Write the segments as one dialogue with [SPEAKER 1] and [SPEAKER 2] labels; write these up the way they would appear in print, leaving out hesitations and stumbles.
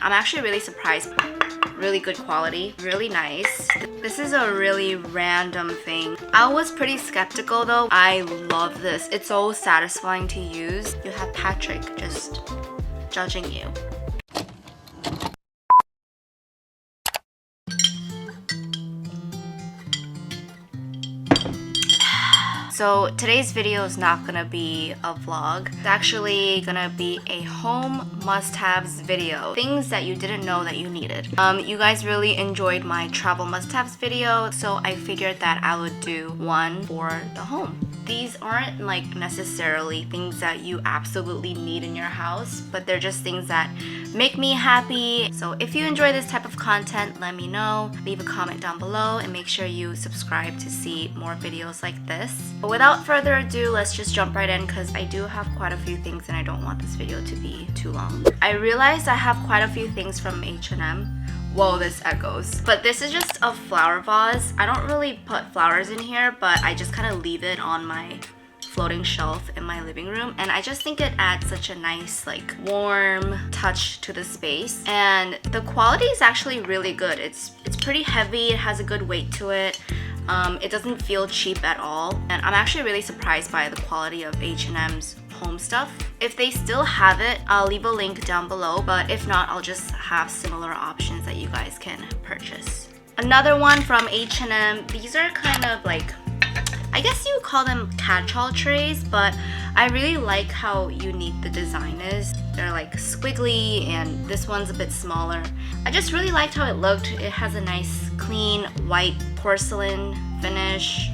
[SPEAKER 1] I'm actually really surprised. Really good quality, really nice. This is a really random thing. I was pretty skeptical though. I love this. It's so satisfying to use. You have Patrick just judging you. So today's video is not gonna be a vlog. It's actually gonna be a home must-haves video. Things that you didn't know that you needed. You guys really enjoyed my travel must-haves video, so I figured that I would do one for the home. These aren't like necessarily things that you absolutely need in your house, but they're just things that make me happy. So if you enjoy this type of content, let me know. Leave a comment down below and make sure you subscribe to see more videos like this. But without further ado, let's just jump right in because I do have quite a few things and I don't want this video to be too long. I realized I have quite a few things from H&M. Whoa, this echoes. But this is just a flower vase. I don't really put flowers in here, but I just kind of leave it on my floating shelf in my living room, and I just think it adds such a nice like warm touch to the space. And the quality is actually really good. It's pretty heavy, it has a good weight to it. It doesn't feel cheap at all, and I'm actually really surprised by the quality of H&M's home stuff. If they still have it, I'll leave a link down below, but if not, I'll just have similar options that you guys can purchase. Another one from H&M. These are kind of like, I guess you would call them catch-all trays, but I really like how unique the design is. They're like squiggly, and this one's a bit smaller. I just really liked how it looked. It has a nice clean white porcelain finish.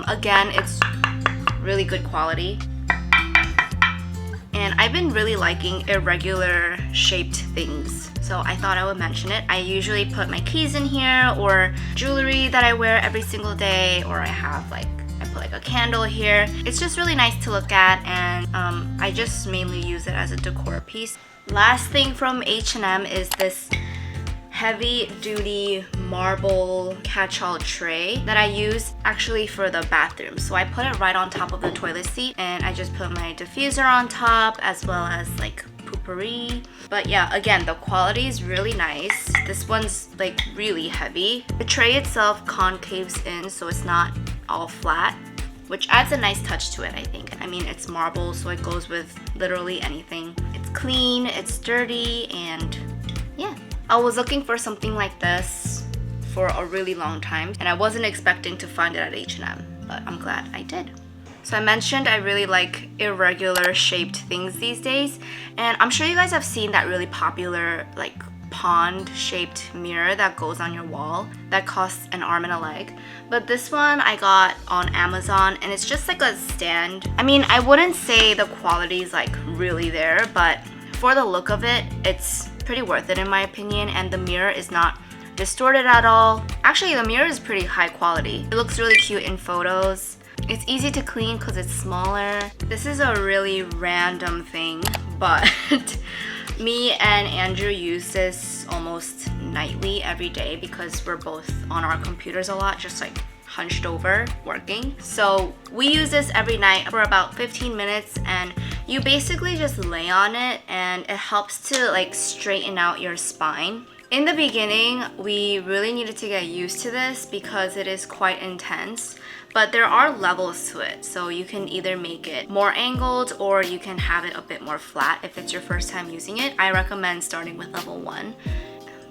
[SPEAKER 1] Again, it's really good quality. And I've been really liking irregular shaped things, so I thought I would mention it. I usually put my keys in here, or jewelry that I wear every single day, or I put like a candle here. It's just really nice to look at, and I just mainly use it as a decor piece. Last thing from H&M is this heavy duty marble catch-all tray that I use actually for the bathroom. So I put it right on top of the toilet seat, and I just put my diffuser on top as well as like potpourri. But yeah, again, the quality is really nice. This one's like really heavy. The tray itself concaves in, so it's not all flat, which adds a nice touch to it, I think. I mean, it's marble, so it goes with literally anything. It's clean, it's sturdy, and yeah. I was looking for something like this for a really long time, and I wasn't expecting to find it at H&M, but I'm glad I did. So I mentioned I really like irregular shaped things these days, and I'm sure you guys have seen that really popular like pond shaped mirror that goes on your wall that costs an arm and a leg. But this one I got on Amazon, and it's just like a stand. I mean, I wouldn't say the quality is like really there, but for the look of it, it's pretty worth it in my opinion, and the mirror is not distorted at all. Actually, the mirror is pretty high quality. It looks really cute in photos. It's easy to clean because it's smaller. This is a really random thing, but me and Andrew use this almost nightly every day because we're both on our computers a lot, just like hunched over working. So we use this every night for about 15 minutes, and you basically just lay on it, and it helps to like straighten out your spine. In the beginning, we really needed to get used to this because it is quite intense, but there are levels to it. So you can either make it more angled, or you can have it a bit more flat if it's your first time using it. I recommend starting with level 1.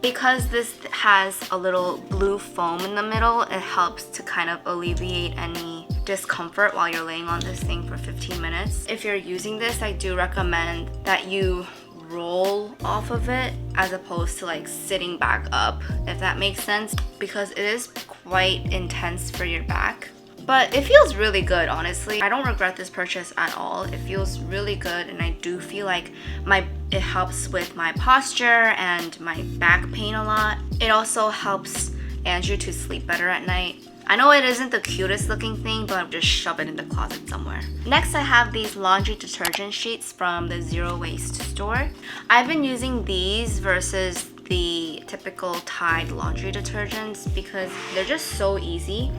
[SPEAKER 1] Because this has a little blue foam in the middle, it helps to kind of alleviate any discomfort while you're laying on this thing for 15 minutes. If you're using this, I do recommend that you roll off of it as opposed to like sitting back up, if that makes sense, because it is quite intense for your back. But it feels really good, honestly. I don't regret this purchase at all. It feels really good, and I do feel like it helps with my posture and my back pain a lot. It also helps Andrew to sleep better at night. I know it isn't the cutest looking thing, but I'll just shove it in the closet somewhere. Next, I have these laundry detergent sheets from the Zero Waste store. I've been using these versus the typical Tide laundry detergents because they're just so easy.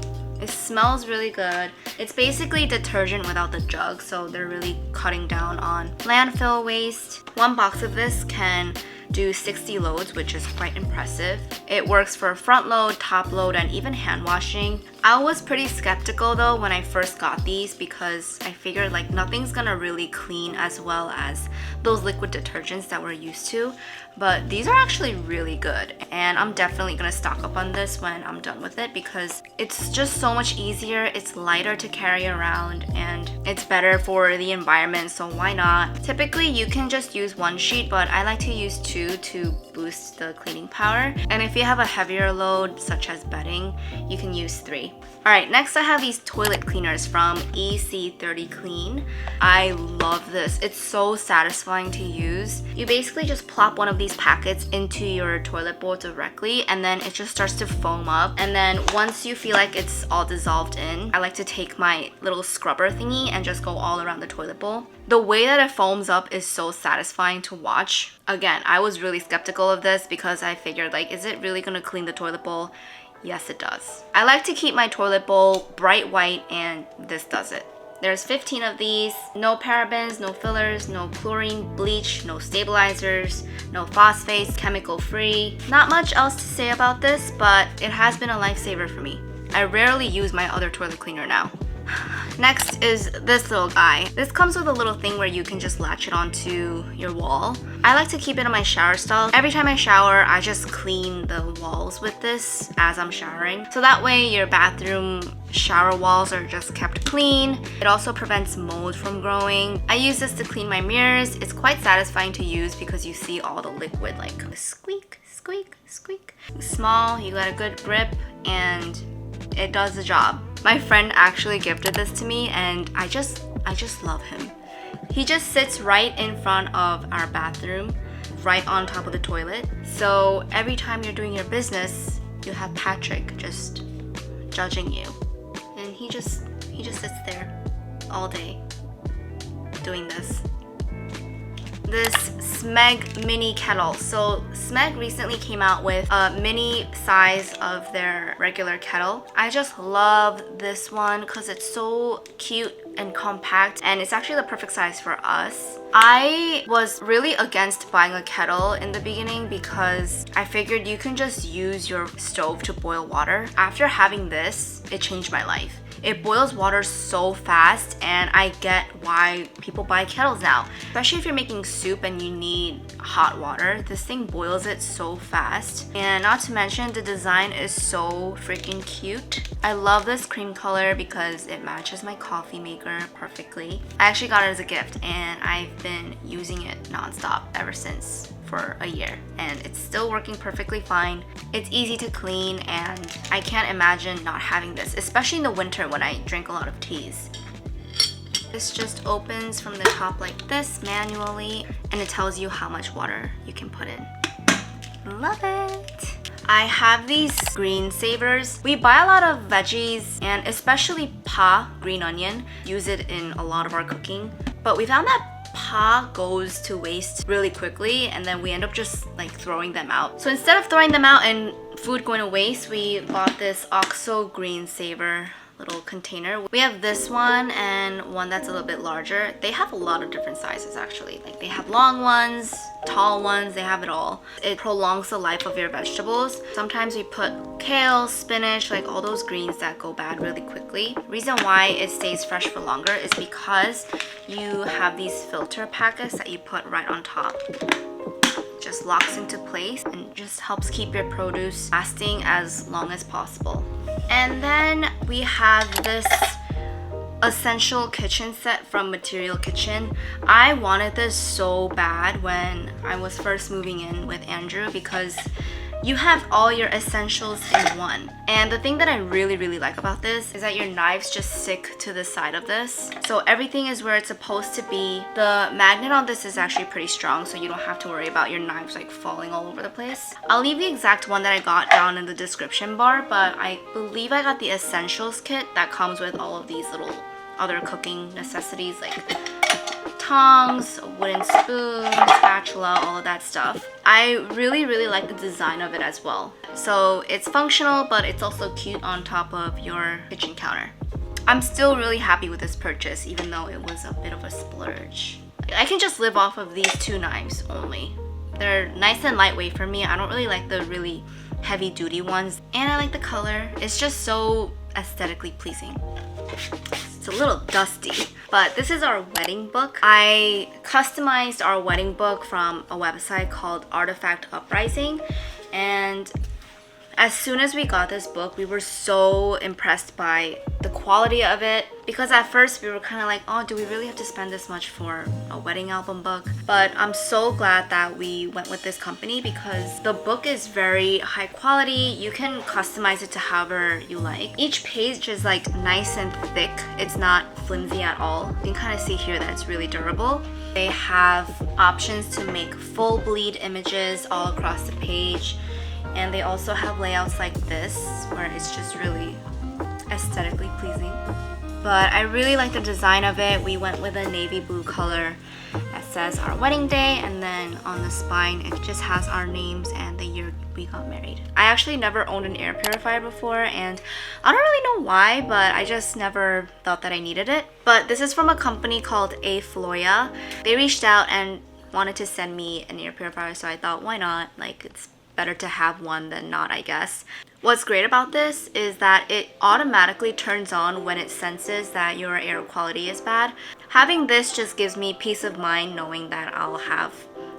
[SPEAKER 1] It smells really good. It's basically detergent without the jug, so they're really cutting down on landfill waste. One box of this can do 60 loads, which is quite impressive. It works for front load, top load, and even hand washing. I was pretty skeptical though when I first got these because I figured like nothing's gonna really clean as well as those liquid detergents that we're used to. But these are actually really good, and I'm definitely gonna stock up on this when I'm done with it because it's just so much easier, it's lighter to carry around, and it's better for the environment, so why not? Typically you can just use one sheet, but I like to use two to boost the cleaning power. And if you have a heavier load such as bedding, you can use 3. Alright, next I have these toilet cleaners from EC30 Clean. I love this. It's so satisfying to use. You basically just plop one of these packets into your toilet bowl directly, and then it just starts to foam up. And then once you feel like it's all dissolved in, I like to take my little scrubber thingy and just go all around the toilet bowl. The way that it foams up is so satisfying to watch. Again, I was really skeptical of this because I figured like, is it really gonna clean the toilet bowl? Yes, it does. I like to keep my toilet bowl bright white, and this does it. There's 15 of these. No parabens, no fillers, no chlorine, bleach, no stabilizers, no phosphates, chemical free. Not much else to say about this, but it has been a lifesaver for me. I rarely use my other toilet cleaner now. Next is this little guy. This comes with a little thing where you can just latch it onto your wall. I like to keep it on my shower stall. Every time I shower, I just clean the walls with this as I'm showering. So that way your bathroom shower walls are just kept clean. It also prevents mold from growing. I use this to clean my mirrors. It's quite satisfying to use because you see all the liquid like squeak, squeak, squeak. Small, you got a good grip, and it does the job. My friend actually gifted this to me, and I just love him. He just sits right in front of our bathroom, right on top of the toilet. So every time you're doing your business, you have Patrick just judging you. And he just sits there all day doing this. This Smeg mini kettle. So Smeg recently came out with a mini size of their regular kettle. I just love this one because it's so cute and compact, and it's actually the perfect size for us. I was really against buying a kettle in the beginning because I figured you can just use your stove to boil water. After having this, it changed my life. It boils water so fast, and I get why people buy kettles now. Especially if you're making soup and you need hot water, this thing boils it so fast. And not to mention, the design is so freaking cute. I love this cream color because it matches my coffee maker perfectly. I actually got it as a gift, and I've been using it nonstop ever since for a year, and it's still working perfectly fine. It's easy to clean, and I can't imagine not having this, especially in the winter when I drink a lot of teas. This just opens from the top like this manually, and it tells you how much water you can put in. Love it! I have these green savers. We buy a lot of veggies, and especially pa, green onion, use it in a lot of our cooking. But we found that pa goes to waste really quickly, and then we end up just like throwing them out. So instead of throwing them out and food going to waste, we bought this OXO green saver little container. We have this one and one that's a little bit larger. They have a lot of different sizes actually. Like they have long ones, tall ones, they have it all. It prolongs the life of your vegetables. Sometimes we put kale, spinach, like all those greens that go bad really quickly. Reason why it stays fresh for longer is because you have these filter packets that you put right on top. Just locks into place and just helps keep your produce lasting as long as possible. And then we have this essential kitchen set from Material Kitchen. I wanted this so bad when I was first moving in with Andrew because you have all your essentials in one. And the thing that I really like about this is that your knives just stick to the side of this. So everything is where it's supposed to be. The magnet on this is actually pretty strong, so you don't have to worry about your knives like falling all over the place. I'll leave the exact one that I got down in the description bar, but I believe I got the essentials kit that comes with all of these little other cooking necessities like tongs, a wooden spoon, spatula, all of that stuff. I really like the design of it as well. So it's functional, but it's also cute on top of your kitchen counter. I'm still really happy with this purchase, even though it was a bit of a splurge. I can just live off of these two knives only. They're nice and lightweight for me. I don't really like the really heavy duty ones. And I like the color. It's just so aesthetically pleasing. It's a little dusty, but this is our wedding book. I customized our wedding book from a website called Artifact Uprising, and as soon as we got this book, we were so impressed by the quality of it, because at first we were kind of like, oh, do we really have to spend this much for a wedding album book? But I'm so glad that we went with this company because the book is very high quality. You can customize it to however you like. Each page is like nice and thick. It's not flimsy at all. You can kind of see here that it's really durable. They have options to make full bleed images all across the page. And they also have layouts like this where it's just really aesthetically pleasing. But I really like the design of it. We went with a navy blue color that says our wedding day, and then on the spine it just has our names and the year we got married. I actually never owned an air purifier before, and I don't really know why, but I just never thought that I needed it. But this is from a company called Floya. They reached out and wanted to send me an air purifier, so I thought, why not? Like, it's better to have one than not, I guess. What's great about this is that it automatically turns on when it senses that your air quality is bad. Having this just gives me peace of mind knowing that I'll have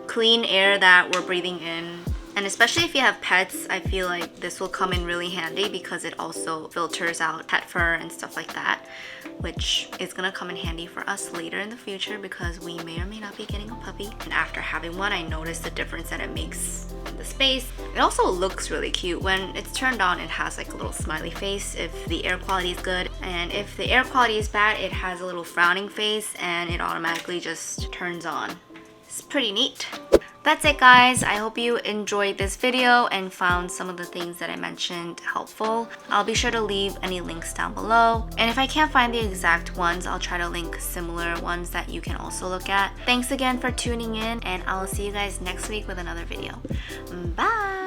[SPEAKER 1] clean air that we're breathing in. And especially if you have pets, I feel like this will come in really handy because it also filters out pet fur and stuff like that, which is gonna come in handy for us later in the future because we may or may not be getting a puppy. And after having one, I noticed the difference that it makes in the space. It also looks really cute. When it's turned on, it has like a little smiley face if the air quality is good. And if the air quality is bad, it has a little frowning face and it automatically just turns on. It's pretty neat. That's it, guys. I hope you enjoyed this video and found some of the things that I mentioned helpful. I'll be sure to leave any links down below. And if I can't find the exact ones, I'll try to link similar ones that you can also look at. Thanks again for tuning in, and I'll see you guys next week with another video. Bye!